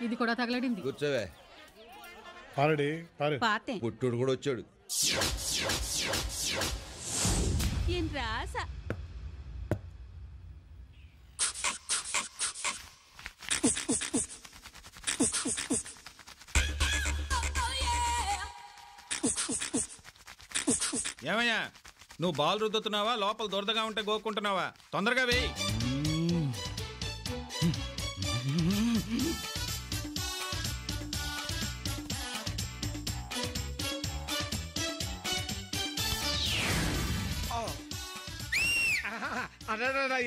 ఇది కూడా తగలడింది. కూర్చోవే. పుట్టుడు కూడా వచ్చాడు. ఏం రాసా ఏమయ్యా, నువ్వు బాల్ రుద్దుతున్నావా లోపల దొరదగా ఉంటే గోక్కుంటున్నావా? తొందరగా వేయి.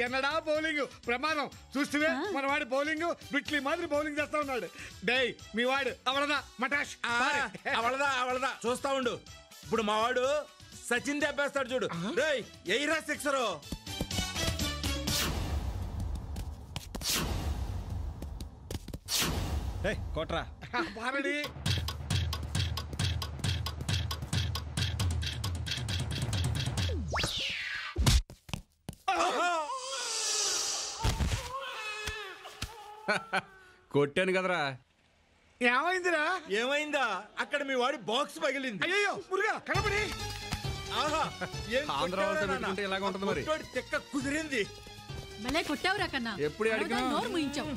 ఎన్నడా బౌలింగ్ ప్రమాదం చూస్తే మన వాడి బౌలింగ్ బిట్లీ మాదిరి బౌలింగ్ చేస్తా ఉన్నాడు. డై మీ వాడు అవలదా మటాష్ అవలదా చూస్తా ఉండు. ఇప్పుడు మా వాడు సచిన్ దెబ్బేస్తాడు చూడు. ఎయిరా సిక్సరు. కొట్రా బారడి. కొట్టాను కదరా. ఏమైందిరా? ఏమైందా? అక్కడ మీ వాడి బాక్స్ పగిలింది. అయ్యో మురుగా కనపడి. ఇలాగ ఉంటుంది మరి. తెక్క కుదిరింది. భలే కొట్టావురా కన్నా. ఎప్పుడు అడిగినా నోరు ముయించావు.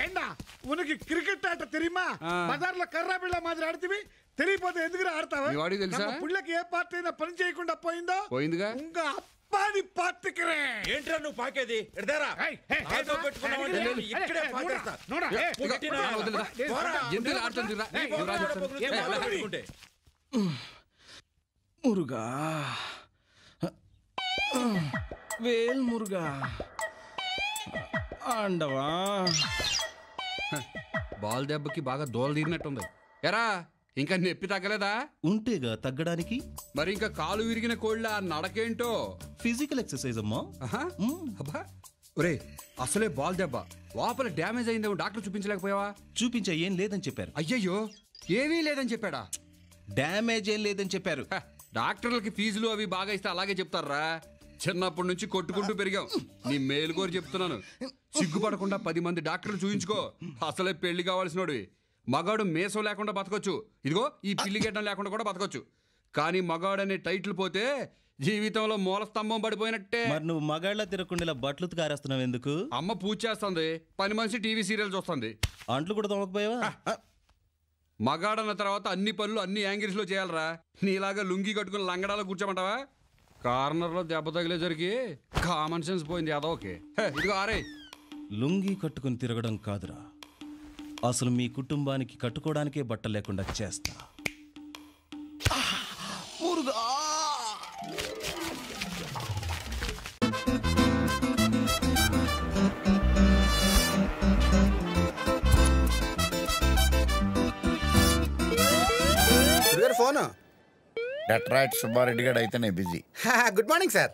ఏండా ఉనకి క్రికెట్ ఆట తెరిమా? బజార్లో కర్రా బిళ్ళ మాదిరి ఆడితే తెలియపోతే ఎందుకు ఆడతావా? పుళ్ళకి ఏ పార్టీ అయినా పని చేయకుండా పోయిందిగా. ఇంకా అప్పాది పార్టీకిరే. ఏంట్రా నువ్వు పాకేది? ఎడదారా మురుగా వేల్ మురుగా అండవా. బాల్ దెబ్బకి బాగా దోల తీరినట్టుంది. ఎరా ఇంకా నొప్పి తగ్గలేదా? ఉంటేగా తగ్గడానికి. మరి ఇంకా కాలు విరిగిన కోళ్ళ నడకేంటో. ఫిజికల్ ఎక్సర్సైజ్ అమ్మా. ఒరే అసలే బాల్ దెబ్బ. లోపల డ్యామేజ్ అయిందేమో డాక్టర్ చూపించలేకపోయావా? చూపించా, ఏం లేదని చెప్పారు. అయ్యయ్యో ఏమీ లేదని చెప్పాడా? డ్యామేజ్ ఏం లేదని చెప్పారు. డాక్టర్లకి ఫీజులు అవి బాగా ఇస్తే అలాగే చెప్తారా? చిన్నప్పటి నుంచి కొట్టుకుంటూ పెరిగాం. నీ మేలు కోరి చెప్తున్నాను. సిగ్గుపడకుండా 10 మంది డాక్టర్లు చూయించుకో. అసలే పెళ్లి కావాల్సినోడు. మగాడు మేసం లేకుండా బతకొచ్చు, ఇదిగో ఈ పిల్లి గడ్డం లేకుండా కూడా బతకొచ్చు. కానీ మగాడు అనే టైటిల్ పోతే జీవితంలో మూల స్తంభం పడిపోయినట్టే. మరి నువ్వు మగాళ్ళ తిరగకుండా బట్టలు కారేస్తున్నావు ఎందుకు? అమ్మ పూజ చేస్తుంది, పని మనిషి టీవీ సీరియల్ చూస్తుంది. అంట్లు కూడా తోమకపోయావా? మగాడన్న తర్వాత అన్ని పనులు అన్ని యాంగిల్స్ లో చేయాలరా. నీలాగా లుంగి కట్టుకుని లంగడాలో కూర్చోమంటావా? కార్నర్ లో దెబ్బ తగిలేసరికి కామన్ సెన్స్ పోయింది. అదోకే. ఇదిగో ఆరే. లుంగి కట్టుకుని తిరగడం కాదురా, అసలు మీ కుటుంబానికి కట్టుకోవడానికే బట్ట లేకుండా చేస్తా. ఫోన్ డెట్రాయిట్ సుబ్బారెడ్డి గారు అయితేనే busy. Good morning sir.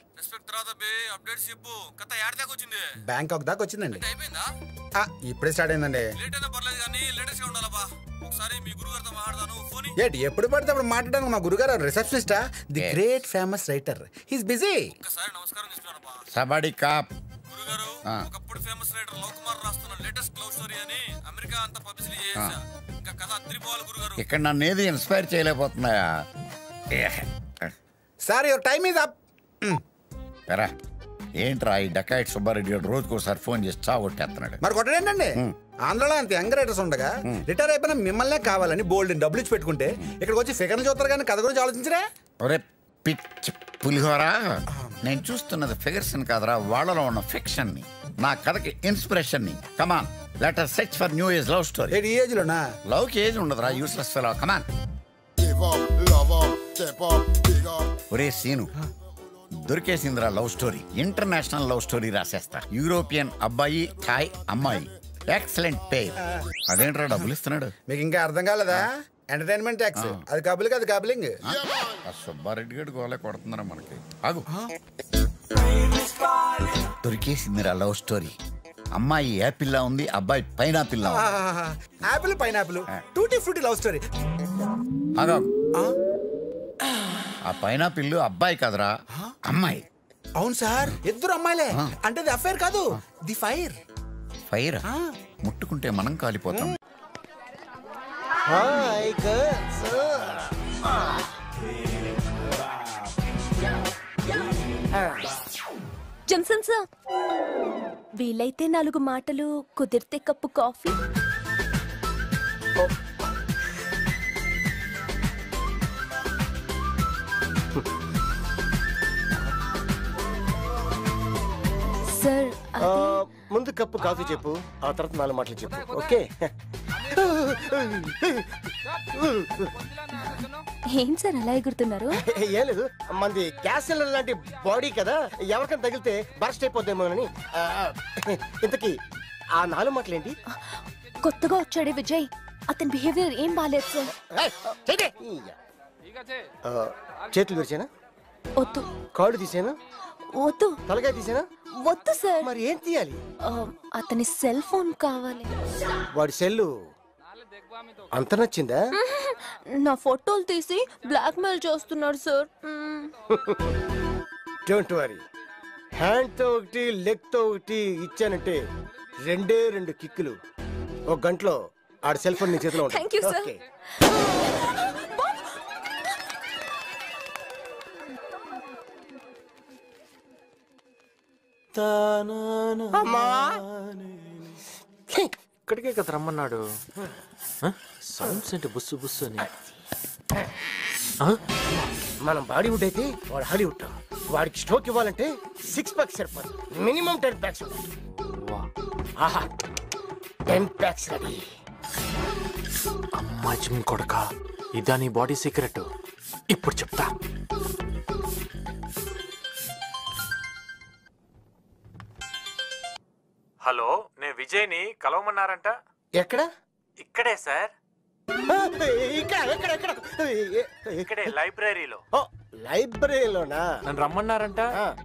Bangkok దాకా వచ్చిందండి. ఇప్పుడే స్టార్ట్ అయిందండి. ఏంటి ఎప్పుడు పడితే అప్పుడు మాట్లాడడానికి మా గురుగారు రిసెప్షనిస్టా? The great famous writer. He's busy. సబాడి కాప్. ఒకప్పుడు ఫేమస్ రైటర్ లవ్ కుమార్ రాస్తున్న లేటెస్ట్ లవ్ స్టోరీ అని అమెరికా అంతా పబ్లిసిటీ చేశా. ఇంకా కథ అద్రిపోవాలి గురుగారు. ఇక్కడ నన్ను ఏది ఇన్స్పైర్ చేయలేకపోతున్నాయా? Sir your time is up. ఏంట్రా ఈ డకాయిట్ సుబ్బారెడ్డి గారు రోజుకోసారి ఫోన్ చేసి చావొట్టేస్తున్నాడు. మరి కొట్టడేంటండి? ఆంధ్రలో అంత యంగ్ రైటర్స్ ఉండగా రిటైర్ అయిపోయినా మిమ్మల్నే కావాలని బోల్డ్ డబ్బులు ఇచ్చి పెట్టుకుంటే ఇక్కడికి వచ్చి ఫిగర్లు చూస్తారు కానీ కథ గురించి ఆలోచించరా? ఒరే పిచ్చి పులిహోరా, నేను చూస్తున్నది ఫిగర్స్ కాదురా, వాళ్ళలో ఉన్న ఫిక్షన్ ని, నా కథకి ఇన్స్పిరేషన్ ని. Come on let us search for new age love story. ఈ ఏజ్ లోనా? లవ్ కి ఏజ్ ఉండదురా, యూస్లెస్ ఫెలో. కమాన్. ఒరే సీను, దొరికేసిందిరా love story. International love story రాసేస్తా. యూరోపియన్ అబ్బాయి, థాయ్ అమ్మాయి, ఎక్సలెంట్ పేర్. అదేంట్రా డబ్బులు ఇస్తున్నాడు? మీకు ఇంకా అర్థం కాలేదా? Entertainment tax. అది కబులింగ్, అది కబులింగ్. సుబ్బారెడ్డి గడి గోలే కొడుతున్నారా మనకి. ఆగు. దొరికేసిందిరా లవ్ స్టోరీ. అమ్మాయి యాపిల్ లా ఉంది, అబ్బాయి పైనాపిల్ లా ఉంది. Apple pineapple tutti frutti love story. ఆగా. ఆ పైనాపిల్ అబ్బాయి కాదురా, అమ్మాయి. అవును సార్, ఇద్దరు అమ్మాయిలే. అంటే ది అఫైర్ కాదు, ది ఫైర్. ఫైర్ ముట్టుకుంటే మనం కాలిపోతాం. జంసన్ సార్, వీలైతే 4 మాటలు, కుదిరితే కప్పు కాఫీ. సార్ ముందు కప్పు కాఫీ చెప్పు, ఆ తర్వాత 4 మాటలు చెప్పు. ఓకే? ఏం సార్ అలా ఎగురుతున్నారు? ఏం లేదు, మంది గ్యాస్ సిలిండర్ లాంటి బాడీ కదా, ఎవరికైనా తగిలితే బర్స్ట్ అయిపోద్దేమోనని. ఇంతకీ ఆ 4 మాటలు ఏంటి? కొత్తగా వచ్చాడే విజయ్, అతని బిహేవియర్ ఏం బాలేదు సార్. చేతులు విరిచేనా? వద్దు. కాళ్ళు తీసేనా? వద్దు. తలకాయ తీసేనా? వద్దు సార్. మరి ఏం తీయాలి? అతని సెల్ ఫోన్ కావాలి. వాడి సెల్లు అంత నచ్చిందా? నా ఫోటోలు తీసి బ్లాక్ మెయిల్ చేస్తున్నాడు సార్. డోంట్ వరీ, హ్యాండ్ తో ఒకటి లెగ్ తో ఒకటి ఇచ్చానంటే 2 కిక్కులు 1 గంటలో ఆడ సెల్ ఫోన్ నీ చేతిలో ఉంటుంది. Thank you sir. ఇక్కడికే కదా రమ్మన్నాడు. సౌండ్స్ అంటే బుస్సు బుస్సు అని. మనం బాలీవుడ్ అయితే వాడు హాలీవుడ్. వాడికి స్ట్రోక్ ఇవ్వాలంటే 6 ప్యాక్స్ సరిపోదు, మినిమం 10 ప్యాక్స్. ఆహా, 10 ప్యాక్స్ రెడీ. అమ్మా జిమ్ కొడక, ఇదా నీ బాడీ సీక్రెట్? ఇప్పుడు చెప్తా. హలో, నేను విజయ్ని కలవమన్నారంట. ఎక్కడ? ఇక్కడే సార్, ఇక్కడ ఇక్కడే లైబ్రరీలో. లైబ్రరీలోనా? నన్ను రమ్మన్నారంట.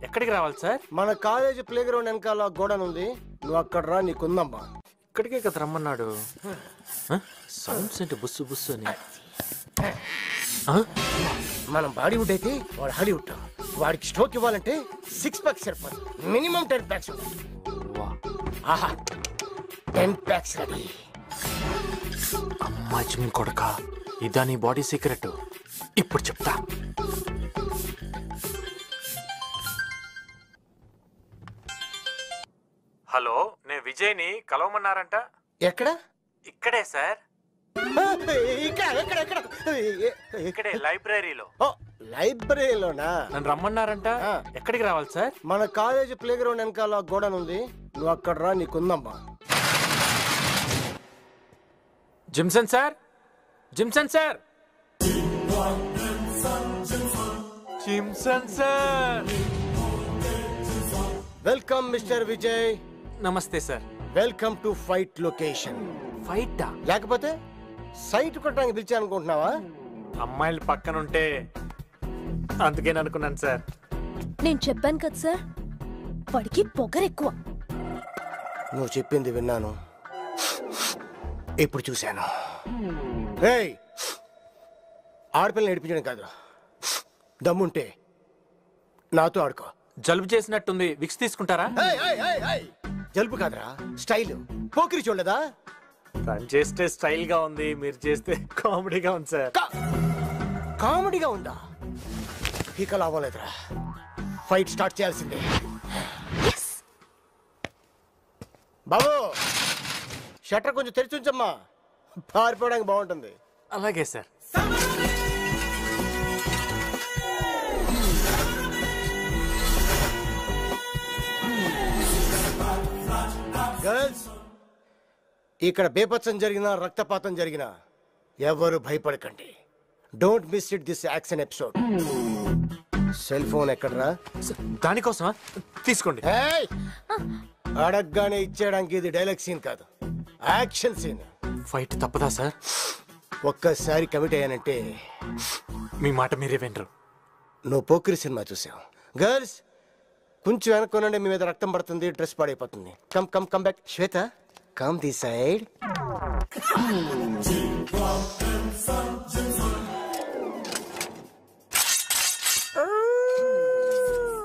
ఎక్కడికి రావాలి సార్? మన కాలేజ్ ప్లే గ్రౌండ్ వెనకాల గోడన్ ఉంది, నువ్వు అక్కడ రా, నీకుందమ్మా. ఇక్కడికే కదా రమ్మన్నాడు. సౌండ్స్ అంటే బుస్సు బుస్సు అని. మనం బాలీవుడ్ అయితే వాడు హాలీవుడ్. వాడికి స్ట్రోక్ ఇవ్వాలంటే 6 ప్యాక్స్ సరిపోదు, మినిమం 10 ప్యాక్స్. ఆహా, 10 ప్యాక్స్ రెడీ. అమ్మా జిమ్ కొడక, ఇదా నీ బాడీ సీక్రెట్? ఇప్పుడు చెప్తా. హలో, నేను విజయ్ని కలవమన్నారంట. ఎక్కడ? ఇక్కడే సార్, ఇక్కడ ఇక్కడే లైబ్రరీలో. లైబ్రరీలోనా? నన్ను రమ్మన్నారంట. ఎక్కడికి రావాలి సార్? మన కాలేజ్ ప్లే గ్రౌండ్ వెనకాల గోడన్ ఉంది, నువ్వు అక్కడ రా, నీకుందమ్మా. Jimson sir, Jimson sir, Jimson sir. Welcome mister Vijay. Namaste sir. Welcome to fight location. ఫైటా? లేకపోతే సైట్ కొట్టడానికి పిలిచా అనుకుంటున్నావా? అమ్మాయిలు పక్కన ఉంటే అందుకేని అనుకున్నాను సార్. నేను చెప్పాను కదా సార్, వాడికి పొగరెక్కువ. నువ్వు చెప్పింది విన్నాను, ఇప్పుడు చూశాను. ఆడపిల్లని ఏడిపించడం కాదు, దమ్ముంటే నాతో ఆడుకో. జలుబు చేసినట్టుంది, విక్స్ తీసుకుంటారా? జలుబు కాదురా, స్టైల్. పోకిరి చూడలేదా? తను చేస్తే స్టైల్ గా ఉంది, మీరు చేస్తే కామెడీగా ఉంది సార్. కామెడీగా ఉందా? ఇక లాభలేదురా, ఫైట్ స్టార్ట్ చేయాల్సిందే. బాబు, షట్టర్ కొంచెం తెరిచి ఉంచమ్మా, పారిపోవడానికి బాగుంటుంది. అలాగే సార్. గర్ల్స్, ఇక్కడ బేపత్సం జరిగినా రక్తపాతం జరిగినా ఎవరు భయపడకండి. Don't miss it this action episode. Cell phone ఎక్కడరా? దానికోసమా? తీసుకోండి. అడగగానే ఇచ్చేయడానికి ఇది డైలాగ్ సీన్ కాదు, యాక్షన్ సీన్. ఫైట్ తప్పదా సార్? ఒక్కసారి కమిట్ అయ్యానంటే మీ మాట మీరే వినరు. నువ్వు పోకిరి సినిమా చూసావు. గర్ల్స్, కొంచెం వెనక్కొనండి, మీ మీద రక్తం పడుతుంది, డ్రెస్ పాడైపోతుంది. Come come come back. Shweta, come the side.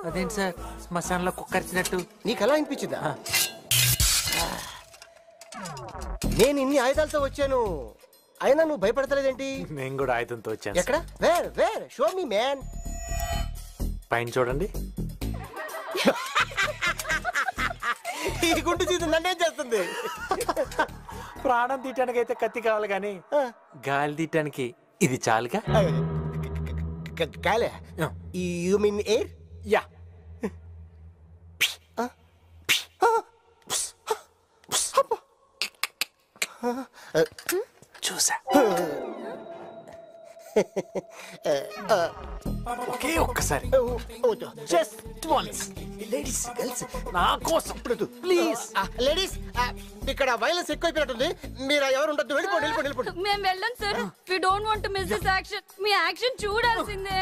అదేంటి సార్, శ్మశానంలో కుక్కరిచినట్టు? నీకు అలా అనిపించిందా? నేను ఇన్ని ఆయుధాలతో వచ్చాను, అయినా నువ్వు భయపడతలేదేంటి? నేను కూడా ఆయుధంతో వచ్చాను. ఎక్కడ? Where show me man. పైన చూడండి. ఈ గుండు చీత నన్నేం చేస్తుంది? ప్రాణం తీయటానికి అయితే కత్తి కావాలి కానీ గాలి తీయటానికి ఇది చాలుగా. గాలి? You mean air? యా. చూసా. ఒకే ఒక్కసారి. Just once. లేడీస్ గర్ల్స్ నా కోసం ప్లీజ్. లేడీస్ ఇక్కడ వైలెన్స్ ఎక్కువైపోయినట్టుంది. మీరు ఎవరు ఉండొద్దు, వెళ్ళిపోండి. మేము వెళ్ళం sir. We don't want to miss this action. మీ యాక్షన్ చూడాల్సిందే.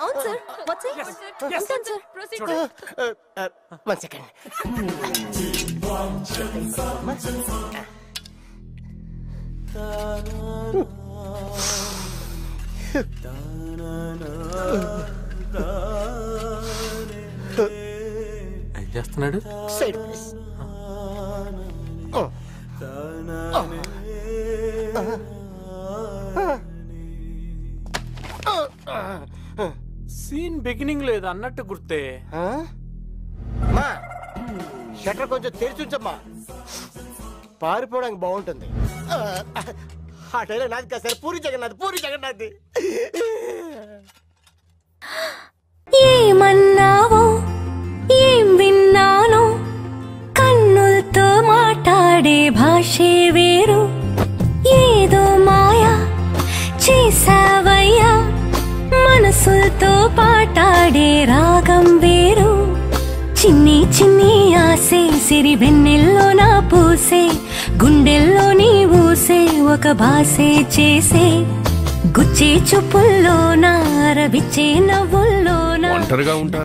అవును సార్. What's it? ఉంటాను సార్. ప్రొసీడ్. 1 సెకండ్. ఏం చేస్తున్నాడు? Side please. సీన్ బిగినింగ్ లేదు అన్నట్టు గుర్తే. మా షట్టర్ కొంచెం తెరిచి ఉంచమ్మా, పారిపోవడానికి బాగుంటుంది. ఆ టైలర్ నాది కాదు సార్, పూరి జగన్నాథ్. ఏమన్నావో ఏం విన్నానో, కన్నులతో మాట్లాడే భాషే వేరు. ఏదో మాయా చేసావయ్యా, మనసులతో పాటాడే రాగం వేరు. చిన్ని చిన్ని ఆసే సిరి వెన్నెల్లో నా పూసే, గుండెల్లో నీ ఊసే ఒక భాసే చేసే. గుచ్చే చూపుల్లోనా, రవిచ్చే నవ్వుల్లోనా.